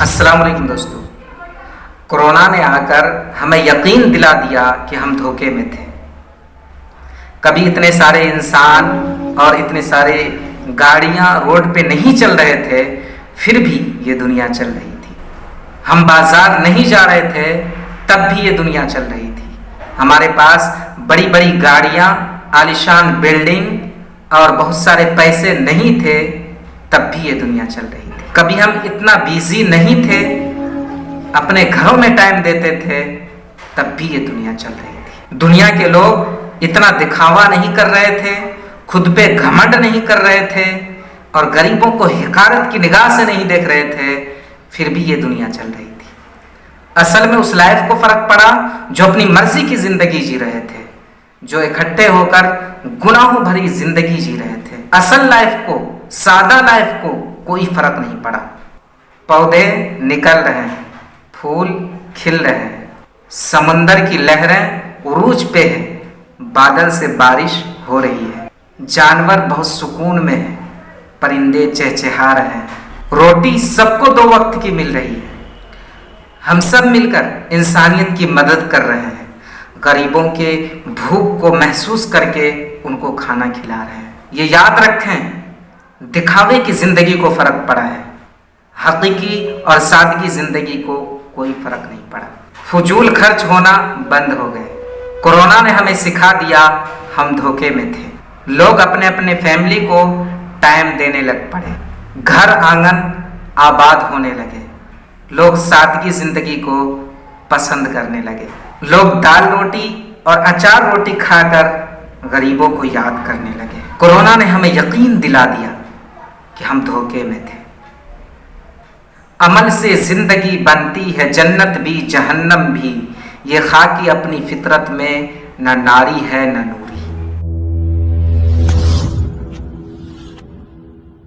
السلام علیکم دوستو، کورونا نے آ کر ہمیں یقین دلا دیا کہ ہم دھوکے میں تھے۔ کبھی اتنے سارے انسان اور اتنے سارے گاڑیاں روڈ پہ نہیں چل رہے تھے، پھر بھی یہ دنیا چل رہی تھی۔ ہم بازار نہیں جا رہے تھے، تب بھی یہ دنیا چل رہی تھی۔ ہمارے پاس بڑی بڑی گاڑیاں، عالیشان بلڈنگ اور بہت سارے پیسے نہیں تھے، تب بھی یہ دنیا چل رہی تھی۔ کبھی ہم اتنا بیزی نہیں تھے، اپنے گھروں میں ٹائم دیتے تھے، تب بھی یہ دنیا چل رہی تھی۔ دنیا کے لوگ اتنا دکھاوا نہیں کر رہے تھے، خود پہ گھمنڈ نہیں کر رہے تھے اور غریبوں کو حقارت کی نگاہ سے نہیں دیکھ رہے تھے، پھر بھی یہ دنیا چل رہی تھی۔ اصل میں اس لائف کو فرق پڑا جو اپنی مرضی کی زندگی جی رہے تھے، جو اکٹھے ہو کر گناہوں بھری زندگی جی رہے تھے۔ اصل لائف کو، سادہ لائف کو کوئی فرق نہیں پڑا۔ پودے نکل رہے ہیں، پھول کھل رہے ہیں، سمندر کی لہریں عروج پہ ہیں، بادل سے بارش ہو رہی ہے، جانور بہت سکون میں ہیں، پرندے چہچہا رہے ہیں، روٹی سب کو 2 وقت کی مل رہی ہے۔ ہم سب مل کر انسانیت کی مدد کر رہے ہیں، غریبوں کے بھوک کو محسوس کر کے ان کو کھانا کھلا رہے ہیں۔ یہ یاد رکھیں، دکھاوے کی زندگی کو فرق پڑا ہے، حقیقی اور سادگی زندگی کو کوئی فرق نہیں پڑا۔ فضول خرچ ہونا بند ہو گئے۔ کورونا نے ہمیں سکھا دیا ہم دھوکے میں تھے۔ لوگ اپنے اپنے فیملی کو ٹائم دینے لگ پڑے، گھر آنگن آباد ہونے لگے، لوگ سادگی زندگی کو پسند کرنے لگے۔ لوگ دال روٹی اور اچار روٹی کھا کر غریبوں کو یاد کرنے لگے۔ کورونا نے ہمیں یقین دلا دیا کہ ہم دھوکے میں تھے۔ عمل سے زندگی بنتی ہے جنت بھی جہنم بھی، یہ خاکی اپنی فطرت میں نہ ناری ہے نہ نور۔